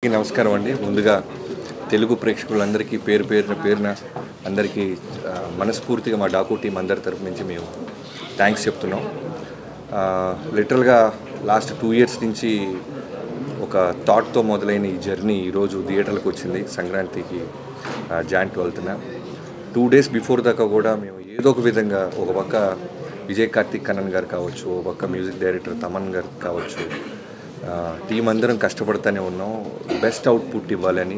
నమస్కారం అండి. ముందుగా తెలుగు ప్రేక్షకులందరికీ పేరు పేరున అందరికీ మనస్ఫూర్తిగా మా డాకు టీం అందరి తరపు నుంచి మేము థ్యాంక్స్ చెప్తున్నాం. లిటరల్గా లాస్ట్ 2 years నుంచి ఒక థాట్తో మొదలైన ఈ జర్నీ ఈరోజు థియేటర్లకు వచ్చింది. సంక్రాంతికి Jan 12న 2 days బిఫోర్ దాకా కూడా మేము ఏదో ఒక విధంగా ఒక పక్క విజయ్ కార్తిక్ కన్నన్ గారు కావచ్చు, ఒక పక్క మ్యూజిక్ డైరెక్టర్ తమన్ గారు కావచ్చు, టీం అందరం కష్టపడుతూనే ఉన్నాం బెస్ట్ అవుట్పుట్ ఇవ్వాలని.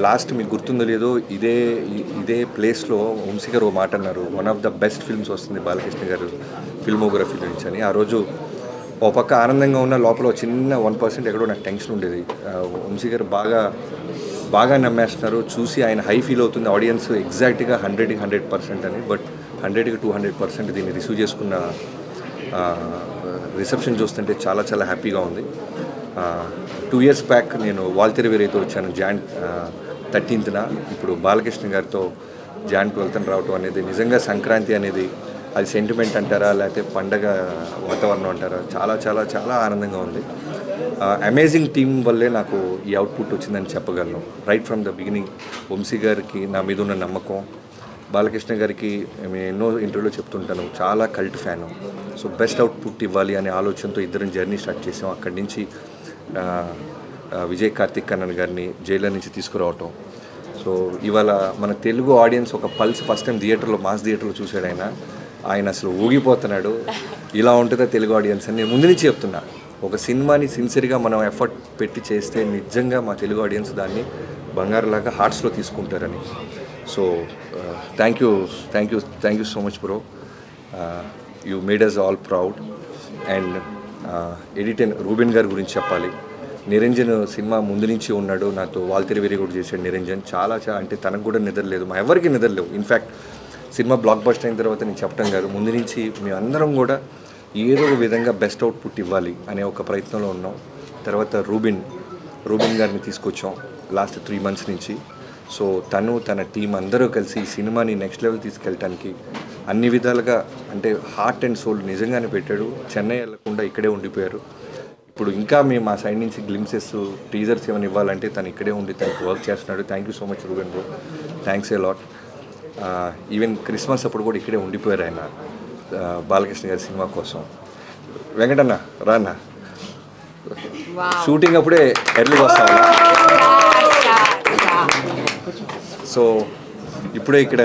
లాస్ట్ మీకు గుర్తుందో లేదో ఇదే ప్లేస్లో వంశీ గారు ఓ మాట అన్నారు, one of the best films వస్తుంది బాలకృష్ణ గారు ఫిల్మోగ్రఫీ నుంచి అని. ఆ రోజు ఓ పక్క ఆనందంగా ఉన్న లోపల చిన్న 1% ఎక్కడో నాకు టెన్షన్ ఉండేది. వంశీ గారు బాగా నమ్మేస్తున్నారు, చూసి ఆయన హై ఫీల్ అవుతుంది ఆడియన్స్ ఎగ్జాక్ట్గా 100కి 100% అని. బట్ 100కి 200% దీన్ని రిసీవ్ చేసుకున్న రిసెప్షన్ చూస్తుంటే చాలా చాలా హ్యాపీగా ఉంది. 2 years బ్యాక్ నేను వాల్తెరి వీరైతే వచ్చాను Jan 13న. ఇప్పుడు బాలకృష్ణ గారితో Jan 12న రావటం అనేది నిజంగా సంక్రాంతి అనేది అది సెంటిమెంట్ అంటారా లేకపోతే పండగ వాతావరణం అంటారా, చాలా చాలా చాలా ఆనందంగా ఉంది. అమేజింగ్ టీం వల్లే నాకు ఈ అవుట్పుట్ వచ్చిందని చెప్పగలను. Right from the beginning Vamsi గారికి నా మీద ఉన్న నమ్మకం, బాలకృష్ణ గారికి మేము ఎన్నో ఇంటర్వ్యూలో చెప్తుంటాను చాలా cult fan. So best output ఇవ్వాలి అనే ఆలోచనతో ఇద్దరం జర్నీ స్టార్ట్ చేసాం. అక్కడి నుంచి విజయ్ కార్తిక్ కన్నన్ గారిని జైలర్ నుంచి తీసుకురావటం. సో ఇవాళ మన తెలుగు ఆడియన్స్ ఒక పల్స్ ఫస్ట్ టైం మాస్ థియేటర్లో చూశాడు ఆయన అసలు ఊగిపోతున్నాడు. ఇలా ఉంటుందా తెలుగు ఆడియన్స్ అని నేను ముందు నుంచి చెప్తున్నా. ఒక సినిమాని సిన్సియర్గా మనం ఎఫర్ట్ పెట్టి చేస్తే నిజంగా మా తెలుగు ఆడియన్స్ దాన్ని బంగారులాగా హార్ట్స్లో తీసుకుంటారని. So thank you so much bro, you made us all proud. And editor Ruben గారి గురించి చెప్పాలి. నిరంజన్ సినిమా ముందు నుంచి ఉన్నాడు నాతో, వాల్తెరి వీరి కూడా చేశాడు నిరంజన్. చాలా అంటే తనకు కూడా నిద్రలేదు, మా ఎవరికి నిద్రలేవు. ఇన్ఫ్యాక్ట్ సినిమా బ్లాక్ బస్టర్ అయిన తర్వాత నేను చెప్పడం కాదు, ముందు నుంచి మేమందరం కూడా ఏదో ఒక విధంగా బెస్ట్ అవుట్పుట్ ఇవ్వాలి అనే ఒక ప్రయత్నంలో ఉన్నాం. తర్వాత రూబెన్ గారిని తీసుకొచ్చాం లాస్ట్ 3 months నుంచి. సో తన టీం అందరూ కలిసి ఈ సినిమాని నెక్స్ట్ లెవెల్ తీసుకెళ్ళటానికి అన్ని విధాలుగా అంటే హార్ట్ అండ్ సోల్ నిజంగానే పెట్టాడు. చెన్నై వెళ్ళకుండా ఇక్కడే ఉండిపోయారు. ఇప్పుడు ఇంకా మేము మా సైడ్ నుంచి గ్లిమ్సెస్ టీజర్స్ ఏమైనా ఇవ్వాలంటే తను ఇక్కడే ఉండి తనకు వర్క్ చేస్తున్నాడు. Thank you so much Reuben bro, thanks a lot. Even Christmas అప్పుడు కూడా ఇక్కడే ఉండిపోయారు ఆయన బాలకృష్ణ గారి సినిమా కోసం. వెంకటన్న రాన్న షూటింగ్ అప్పుడే ఎర్లీగా వస్తాం. సో ఇప్పుడే ఇక్కడ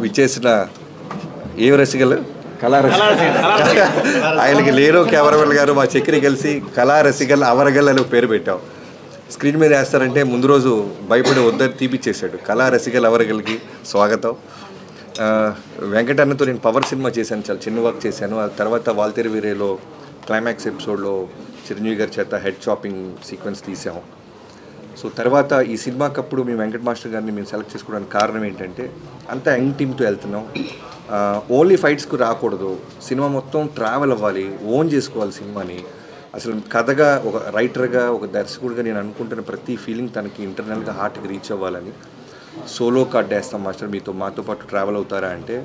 విచ్చేసిన ఏ రసికలు ఆయనకి లేరో కెమెరామెన్ గారు మా చక్రి కలిసి కళా రసికల్ అవరగల్ అని పేరు పెట్టాం. స్క్రీన్ మీద వేస్తారంటే ముందు రోజు భయపడి వద్దని తీపిచ్చేశాడు. కళా రసికల్ అవరగల్కి స్వాగతం. వెంకటన్నతో నేను పవర్ సినిమా చేశాను, చాలా చిన్న వర్క్ చేశాను. ఆ తర్వాత వాల్తెరి వీరేలో క్లైమాక్స్ ఎపిసోడ్లో చిరంజీవి గారి చేత హెడ్ చాపింగ్ సీక్వెన్స్ తీసాము. సో తర్వాత ఈ సినిమాకప్పుడు మేము వెంకట మాస్టర్ గారిని మేము సెలెక్ట్ చేసుకోవడానికి కారణం ఏంటంటే అంతా యంగ్ టీమ్తో వెళ్తున్నాం. ఓన్లీ ఫైట్స్కు రాకూడదు, సినిమా మొత్తం ట్రావెల్ అవ్వాలి, ఓన్ చేసుకోవాలి సినిమాని. అసలు కథగా ఒక రైటర్గా ఒక దర్శకుడిగా నేను అనుకుంటున్న ప్రతి ఫీలింగ్ తనకి ఇంటర్నల్గా హార్ట్కి రీచ్ అవ్వాలని సోలో కార్డ్ వేస్తాం మాస్టర్, మాతో పాటు ట్రావెల్ అవుతారా అంటే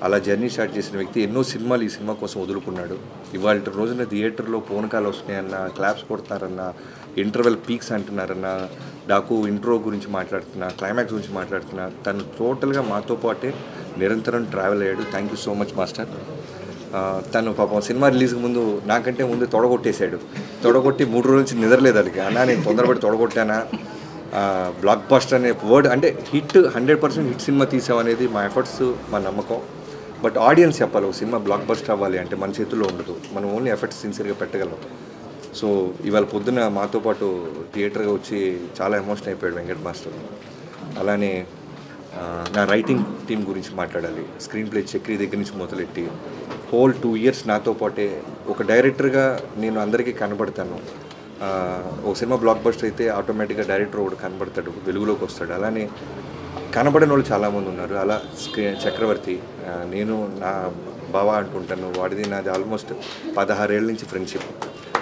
అలా జర్నీ స్టార్ట్ చేసిన వ్యక్తి ఎన్నో సినిమాలు ఈ సినిమా కోసం వదులుకున్నాడు. ఇవాళ రోజున థియేటర్లో పూనకాలు వస్తున్నాయన్నా, క్లాప్స్ కొడతారన్నా, ఇంటర్వెల్ పీక్స్ అంటున్నారన్నా, డాకు ఇంట్రో గురించి మాట్లాడుతున్నా, క్లైమాక్స్ గురించి మాట్లాడుతున్నా, తను టోటల్గా మాతో పాటే నిరంతరం ట్రావెల్ అయ్యాడు. Thank you so much master. తను పాపం సినిమా రిలీజ్కి ముందు నాకంటే ముందు తొడగొట్టేశాడు. తొడగొట్టి 3 రోజుల నుంచి నిద్రలేదు అడిగి. అన్నా నేను తొందరపడి తొడగొట్టానా, బ్లాక్ బస్టర్ అనే వర్డ్ అంటే హిట్ 100% హిట్ సినిమా తీసామనేది మా ఎఫర్ట్స్, మా నమ్మకం. బట్ ఆడియన్స్ చెప్పాలి ఒక సినిమా బ్లాక్ బస్టర్ అవ్వాలి అంటే మన చేతుల్లో ఉండదు, మనం ఓన్లీ ఎఫర్ట్స్ సిన్సియర్గా పెట్టగలం. సో ఇవాళ పొద్దున మాతో పాటు థియేటర్గా వచ్చి చాలా ఎమోషన్ అయిపోయాడు వెంకట మాస్టర్. అలానే నా రైటింగ్ టీం గురించి మాట్లాడాలి. స్క్రీన్ ప్లే చక్రి దగ్గర నుంచి మొదలెట్టి హోల్ 2 years నాతో పాటే ఒక డైరెక్టర్గా నేను అందరికీ కనబడతాను. ఒక సినిమా బ్లాక్ బస్టర్ అయితే ఆటోమేటిక్గా డైరెక్టర్ ఒకటి కనబడతాడు, వెలుగులోకి వస్తాడు. అలానే కనబడిన వాళ్ళు చాలామంది ఉన్నారు. అలా చక్రవర్తి, నేను నా బావ అంటుంటాను, వాడిది నాది ఆల్మోస్ట్ 16 ఏళ్ళ నుంచి ఫ్రెండ్షిప్.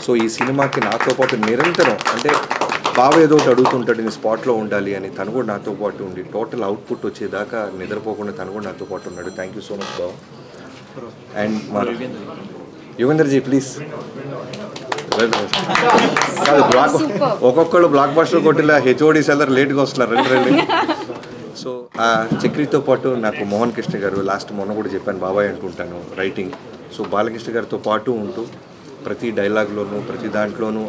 సో ఈ సినిమాకి నాతో పాటు నిరంతరం అంటే బావ ఏదో ఒకటి అడుగుతుంటాడు, నేను స్పాట్లో ఉండాలి అని, తను కూడా నాతో పాటు ఉండి టోటల్ అవుట్పుట్ వచ్చేదాకా నిద్రపోకుండా తను కూడా నాతో పాటు ఉన్నాడు. థ్యాంక్ యూ సో మచ్ బావ. అండ్ మా యుగేందర్జీ ప్లీజ్ కాదు ఒక్కొక్కళ్ళు బ్లాక్ బస్టర్ కొట్టిలా హెచ్ఓడీస్ అందరు లేట్గా వస్తున్నారు రండి. సో ఆ చక్రితో పాటు నాకు మోహన్ కృష్ణ గారు లాస్ట్ మొన్న కూడా చెప్పాను బాబాయ్ అంటుంటాను రైటింగ్. సో బాలకృష్ణ గారితో పాటు ఉంటూ ప్రతి డైలాగ్లోనూ ప్రతి దాంట్లోనూ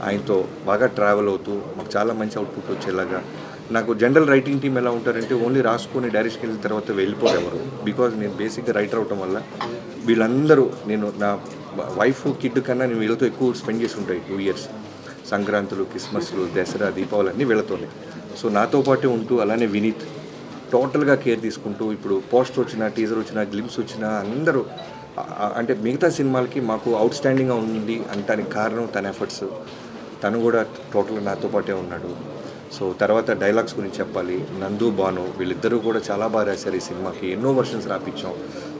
ఆయనతో బాగా ట్రావెల్ అవుతూ మాకు చాలా మంచి అవుట్పుట్ వచ్చేలాగా. నాకు జనరల్ రైటింగ్ టీం ఎలా ఉంటారంటే ఓన్లీ రాసుకొని డైరెక్ట్కి వెళ్ళిన తర్వాత వెళ్ళిపోయేవారు. బికాజ్ నేను బేసిక్గా రైటర్ అవటం వల్ల వీళ్ళందరూ నేను నా వైఫ్ కిడ్ కన్నా నేను వీళ్ళతో ఎక్కువ స్పెండ్ చేసి ఉంటాయి 2 years. సంక్రాంతులు, క్రిస్మస్లు, దసరా, దీపావళి అన్నీ వీళ్ళతోనే. సో నాతో పాటే ఉంటూ అలానే వినీత్ టోటల్గా కేర్ తీసుకుంటూ ఇప్పుడు పోస్టర్ వచ్చినా టీజర్ వచ్చినా గ్లిమ్స్ వచ్చినా అందరూ అంటే మిగతా సినిమాలకి మాకు అవుట్ స్టాండింగ్గా ఉంది అంటానికి కారణం తన ఎఫర్ట్స్. తను కూడా టోటల్గా నాతో పాటే ఉన్నాడు. సో తర్వాత డైలాగ్స్ గురించి చెప్పాలి. నందు, భాను వీళ్ళిద్దరూ కూడా చాలా బాగా రాశారు ఈ సినిమాకి. ఎన్నో వర్షన్స్ రాపించాం.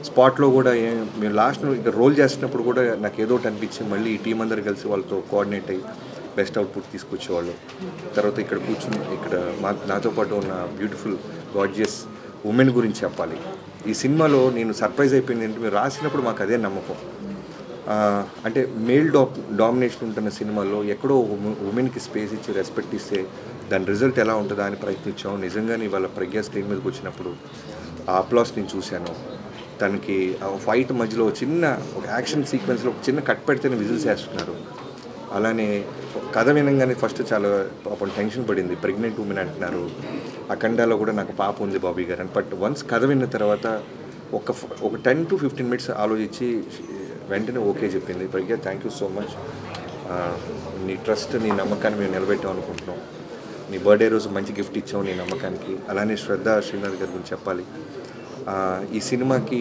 స్పాట్లో కూడా మేము లాస్ట్ ఇక్కడ రోల్ చేస్తున్నప్పుడు కూడా నాకు ఏదో ఒకటి అనిపించి మళ్ళీ ఈ టీం అందరు కలిసి వాళ్ళతో కోఆర్డినేట్ అయ్యి బెస్ట్ అవుట్పుట్ తీసుకొచ్చేవాళ్ళు. తర్వాత ఇక్కడ కూర్చుని ఇక్కడ నాతో పాటు ఉన్న బ్యూటిఫుల్ గార్జియస్ ఉమెన్ గురించి చెప్పాలి. ఈ సినిమాలో నేను సర్ప్రైజ్ అయిపోయింది ఏంటంటే మీరు రాసినప్పుడు మాకు అదే నమ్మకం. అంటే మేల్ డామినేషన్ ఉంటున్న సినిమాల్లో ఎక్కడో ఉమెన్కి స్పేస్ ఇచ్చి రెస్పెక్ట్ ఇస్తే దాని రిజల్ట్ ఎలా ఉంటుందా అని ప్రయత్నించాం. నిజంగానే ఇవాళ ప్రజ్ఞా స్క్రీన్ మీదకి వచ్చినప్పుడు ఆ అప్లాస్ నేను చూశాను. తనకి ఫైట్ మధ్యలో చిన్న ఒక యాక్షన్ సీక్వెన్స్లో ఒక చిన్న కట్ పెడితేనే విజిల్స్ వేస్తున్నారు. అలానే కథ వినంగానే ఫస్ట్ చాలా పాపం టెన్షన్ పడింది. ప్రెగ్నెంట్ ఉమెన్ అంటున్నారు. అఖండాలో కూడా నాకు పాప ఉంది బాబీ గారు అని. బట్ వన్స్ కథ విన్న తర్వాత ఒక 10 to 15 minutes ఆలోచించి వెంటనే ఓకే చెప్పింది. ప్రజ్ఞ థ్యాంక్ యూ సో మచ్. నీ ట్రస్ట్, నీ నమ్మకాన్ని మేము నిలబెట్టాం అనుకుంటున్నాం. నీ బర్త్డే రోజు మంచి గిఫ్ట్ ఇచ్చావు నీ నమ్మకానికి. అలానే శ్రద్ధ శ్రీనాథ్ గారి గురించి చెప్పాలి. ఈ సినిమాకి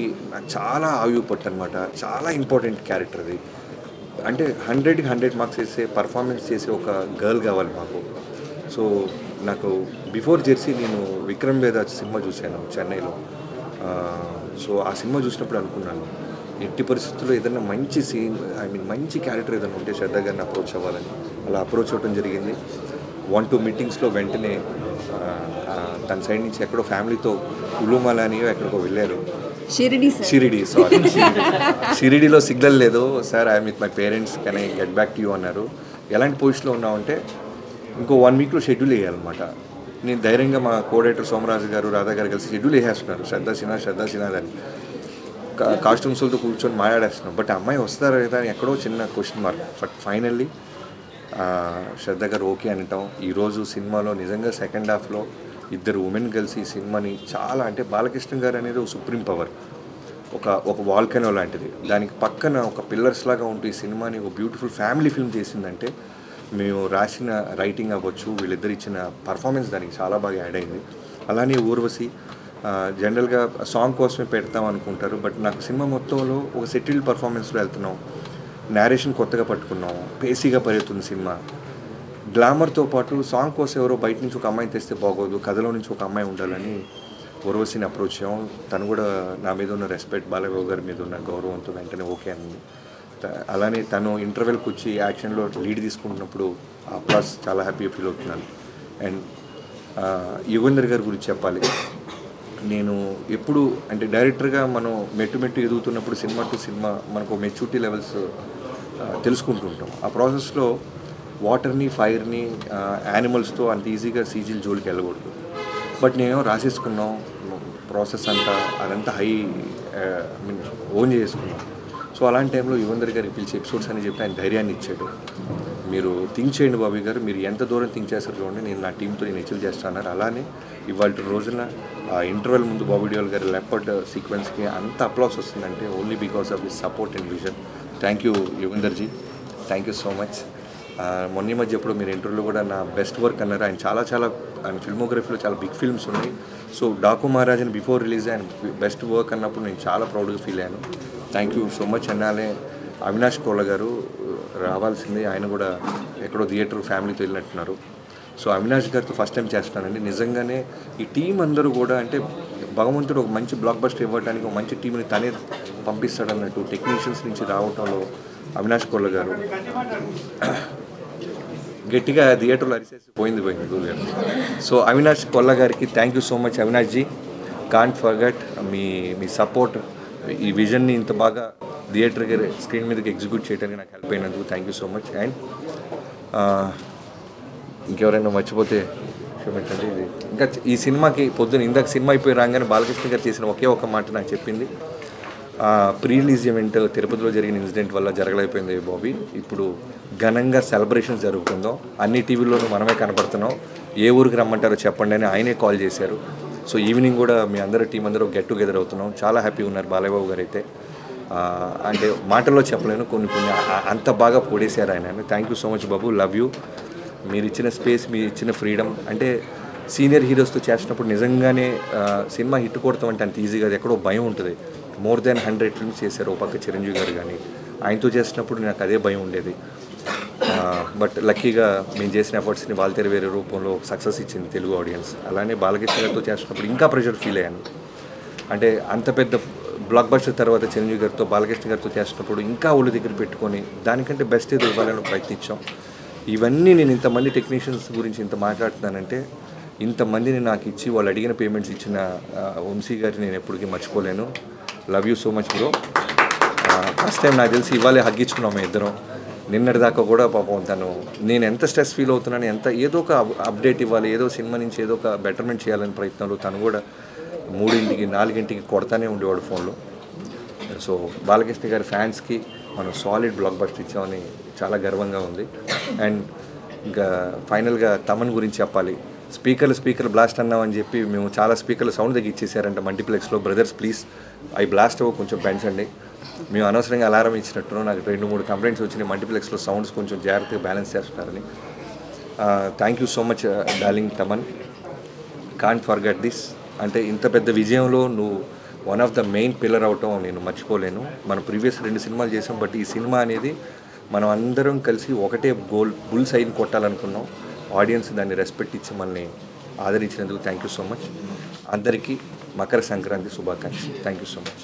చాలా ఆయువు పట్టు అనమాట. చాలా ఇంపార్టెంట్ క్యారెక్టర్ అది. అంటే 100కి 100 మార్క్స్ వేసే పర్ఫార్మెన్స్ చేసే ఒక గర్ల్ కావాలి మాకు. సో నాకు బిఫోర్ జెర్సీ నేను విక్రమ్ వేద సినిమా చూశాను చెన్నైలో. సో ఆ సినిమా చూసినప్పుడు అనుకున్నాను ఎట్టి పరిస్థితుల్లో ఏదైనా మంచి సీన్ మంచి క్యారెక్టర్ ఏదైనా ఉంటే శ్రద్ధ గారిని అప్రోచ్ అవ్వాలని అలా అప్రోచ్ అవ్వడం జరిగింది. 1-2 మీటింగ్స్లో వెంటనే తన సైడ్ నుంచి ఎక్కడో ఫ్యామిలీతో ఉలుమాల అని ఎక్కడికో వెళ్ళారు. షిరిడీలో సిగ్నల్ లేదు sir, I'm with my parents, can I get back to you అన్నారు. ఎలాంటి పొజిషన్లో ఉన్నామంటే ఇంకో 1 weekలో షెడ్యూల్ వేయాలన్నమాట. నేను ధైర్యంగా మా కోడైటర్ సోమరాజు గారు, రాధా గారు కలిసి షెడ్యూల్ వేసేస్తున్నారు. శ్రద్ధ సినాద్ అని కాస్ట్యూమ్స్లతో కూర్చొని మాట్లాడేస్తున్నాం. బట్ అమ్మాయి వస్తారా లేదా అని ఎక్కడో చిన్న క్వశ్చన్ మార్క్. బట్ ఫైనల్లీ శ్రద్ధ గారు ఓకే అనటం. ఈరోజు సినిమాలో నిజంగా సెకండ్ హాఫ్లో 2 ఉమెన్ కలిసి ఈ సినిమాని చాలా అంటే బాలకృష్ణ గారు అనేది ఒక సుప్రీం పవర్, ఒక వాల్కనో లాంటిది. దానికి పక్కన ఒక పిల్లర్స్ లాగా ఉంటూ ఈ సినిమాని ఒక బ్యూటిఫుల్ ఫ్యామిలీ ఫిల్మ్ చేసిందంటే మేము రాసిన రైటింగ్ అవ్వచ్చు, వీళ్ళిద్దరు ఇచ్చిన పర్ఫార్మెన్స్ దానికి చాలా బాగా యాడ్ అయింది. అలానే ఊర్వశి జనరల్గా సాంగ్ కోసమే పెడతాం అనుకుంటారు. బట్ నాకు సినిమా మొత్తంలో ఒక సెటిల్డ్ పర్ఫార్మెన్స్లో వెళ్తున్నాం. నేరేషన్ కొత్తగా పట్టుకున్నాం. పేసీగా పరిగెత్తుంది సినిమా. గ్లామర్తో పాటు సాంగ్ కోసం ఎవరో బయట నుంచి ఒక అమ్మాయిని తెస్తే బాగోదు, కథలో నుంచి ఒక అమ్మాయి ఉండాలని ఊర్వశిని అప్రోచ్ అయ్యాం. తను కూడా నా మీద ఉన్న రెస్పెక్ట్, బాలబాబు గారి మీద ఉన్న గౌరవంతో వెంటనే ఓకే అయింది. అలానే తను ఇంటర్వెల్కి వచ్చి యాక్షన్లో లీడ్ తీసుకుంటున్నప్పుడు ప్లస్ చాలా హ్యాపీగా ఫీల్ అవుతున్నాను. అండ్ యుగంధర్ గారి గురించి చెప్పాలి. నేను ఎప్పుడు అంటే డైరెక్టర్గా మనం మెట్టు ఎదుగుతున్నప్పుడు సినిమా టు సినిమా మనకు మెచ్యూరిటీ లెవెల్స్ తెలుసుకుంటుంటాం. ఆ ప్రాసెస్లో వాటర్ని, ఫైర్ని, యానిమల్స్తో అంత ఈజీగా సీజీల జోలికి వెళ్ళకూడదు. బట్ నేను రాసేసుకున్నాం ప్రాసెస్ అదంతా హై ఓన్ చేసుకున్నాం. సో అలాంటి టైంలో యుగంధర్ గారికి పిలిచి ఎపిసోడ్స్ అని చెప్పి ఆయన ధైర్యాన్ని ఇచ్చాడు. మీరు థింక్ చేయండి బాబీ గారు, మీరు ఎంత దూరం థింక్ చేస్తారు చూడండి, నేను నా టీంతో నేను అచీవ్ చేస్తాను. అలానే ఇవాళ రోజున ఇంటర్వెల్ ముందు బాబీ డియోల్ గారి లెపర్డ్ సీక్వెన్స్కి అంత అప్లాస్ వస్తుందంటే only because of this support and vision. Thank you యుగంధర్జీ, థ్యాంక్ యూ సో మచ్. మొన్న మధ్య ఎప్పుడు మీరు ఇంటర్వ్యూలో కూడా నా బెస్ట్ వర్క్ అన్నారు. ఆయన ఫిల్మోగ్రఫీలో చాలా బిగ్ ఫిల్మ్స్ ఉన్నాయి. సో డాకు మహారాజ్ అని బిఫోర్ రిలీజ్ ఆయన బెస్ట్ వర్క్ అన్నప్పుడు నేను చాలా ప్రౌడ్గా ఫీల్ అయ్యాను. Thank you so much. అన్నాలే అవినాష్ కోళ్ళ గారు రావాల్సింది, ఆయన కూడా ఎక్కడో థియేటర్ ఫ్యామిలీతో వెళ్ళినట్టున్నారు. సో అవినాష్ గారితో ఫస్ట్ టైం చేస్తున్నానండి. నిజంగానే ఈ టీం అందరూ కూడా అంటే భగవంతుడు ఒక మంచి బ్లాక్ బస్టర్ ఇవ్వడానికి ఒక మంచి టీంని తనే పంపిస్తాడన్నట్టు టెక్నీషియన్స్ నుంచి రావటంలో అవినాష్ కోళ్ళ గారు గట్టిగా థియేటర్లో అరిసేసి పోయింది. సో అవినాష్ కొల్ల గారికి thank you so much. Avinash ji, can't forget మీ సపోర్ట్, ఈ విజన్ని ఇంత బాగా థియేటర్కి స్క్రీన్ మీదకి ఎగ్జిక్యూట్ చేయడానికి నాకు హెల్ప్ అయినందుకు thank you so much. And ఇంకెవరైనా మర్చిపోతే క్షమించండి. ఇది ఇంకా ఈ సినిమాకి పొద్దున్న ఇందాక సినిమా అయిపోయి రాగానే బాలకృష్ణ గారు చేసిన ఒకే ఒక మాట నాకు చెప్పింది, ప్రీ రిలీజ్ ఈవెంట్ తిరుపతిలో జరిగిన ఇన్సిడెంట్ వల్ల జరగలేకపోయింది బాబీ, ఇప్పుడు ఘనంగా సెలబ్రేషన్స్ జరుగుతుందో అన్ని టీవీల్లోనూ మనమే కనపడుతున్నాం, ఏ ఊరికి రమ్మంటారో చెప్పండి అని ఆయనే కాల్ చేశారు. సో ఈవినింగ్ కూడా మీ అందరూ టీం అందరూ గెట్ టుగెదర్ అవుతున్నాం. చాలా హ్యాపీగా ఉన్నారు బాలయ్యబాబు గారు అయితే. అంటే మాటల్లో చెప్పలేను, కొన్ని అంత బాగా పొడేశారు ఆయన. Thank you so much Babu, love you. మీరు ఇచ్చిన స్పేస్, మీరు ఇచ్చిన ఫ్రీడమ్, అంటే సీనియర్ హీరోస్తో చేసినప్పుడు నిజంగానే సినిమా హిట్ కొడతాం అంటే అంత ఈజీగా అది ఎక్కడో భయం ఉంటుంది. మోర్ దెన్ 100 ఫిల్మ్స్ చేశారు ఓ పక్క చిరంజీవి గారు, కానీ ఆయనతో చేసినప్పుడు నాకు అదే భయం ఉండేది. బట్ లక్కీగా మేము చేసిన ఎఫర్ట్స్ని వాల్తేరు వేరే రూపంలో సక్సెస్ ఇచ్చింది తెలుగు ఆడియన్స్. అలానే బాలకృష్ణ గారితో చేసినప్పుడు ఇంకా ప్రెషర్ ఫీల్ అయ్యాను. అంటే అంత పెద్ద బ్లాక్ బస్టర్ తర్వాత చిరంజీవి గారితో బాలకృష్ణ గారితో చేసినప్పుడు ఇంకా ఒళ్ళు దగ్గర పెట్టుకొని దానికంటే బెస్ట్ ఏదో ఇవ్వాలని ప్రయత్నించాం. ఇవన్నీ నేను ఇంతమంది టెక్నీషియన్స్ గురించి ఇంత మాట్లాడుతున్నానంటే, ఇంతమందిని నాకు ఇచ్చి వాళ్ళు అడిగిన పేమెంట్స్ ఇచ్చిన వంశీ గారిని నేను ఎప్పటికీ మర్చిపోలేను. Love you so much bro. First time నాకు తెలిసి ఇవాళే హగ్గించుకున్నాం మేము ఇద్దరం. నిన్నటి దాకా కూడా పాపం తను, నేను ఎంత స్ట్రెస్ ఫీల్ అవుతున్నాను, ఎంత ఏదో ఒక అప్డేట్ ఇవ్వాలి, ఏదో సినిమా నుంచి ఏదో ఒక బెటర్మెంట్ చేయాలని ప్రయత్నంలో తను కూడా 3ంటికి 4ంటికి కొడతానే ఉండేవాడు ఫోన్లో. సో బాలకృష్ణ గారి ఫ్యాన్స్కి మనం సాలిడ్ బ్లాక్ బస్టర్ ఇచ్చామని చాలా గర్వంగా ఉంది. అండ్ ఇంకా ఫైనల్గా తమన్ గురించి చెప్పాలి. స్పీకర్ బ్లాస్ట్ అన్నామని చెప్పి మేము చాలా స్పీకర్లు సౌండ్ దగ్గర ఇచ్చేసారంట మల్టీప్లెక్స్లో. బ్రదర్స్ ప్లీజ్ అవి బ్లాస్ట్ అవ్వ కొంచెం పెంచండి. మేము అనవసరంగా అలారం ఇచ్చినట్టు నాకు 2-3 కంప్లైంట్స్ వచ్చినాయి, మల్టీప్లెక్స్లో సౌండ్స్ కొంచెం జాగ్రత్తగా బ్యాలెన్స్ చేస్తున్నారని. Thank you so much darling Thaman, can't forget this. అంటే ఇంత పెద్ద విజయంలో నువ్వు one of the main pillar అవటం నేను మర్చిపోలేను. మనం ప్రీవియస్ 2 సినిమాలు చేసాం, బట్ ఈ సినిమా అనేది మనం అందరం కలిసి ఒకటే గోల్, బుల్ సైన్ కొట్టాలనుకున్నాం. ఆడియన్స్ దాన్ని రెస్పెక్ట్ ఇచ్చి మనల్ని ఆదరించినందుకు థ్యాంక్ యూ సో మచ్. అందరికీ మకర సంక్రాంతి శుభాకాంక్షలు. Thank you so much.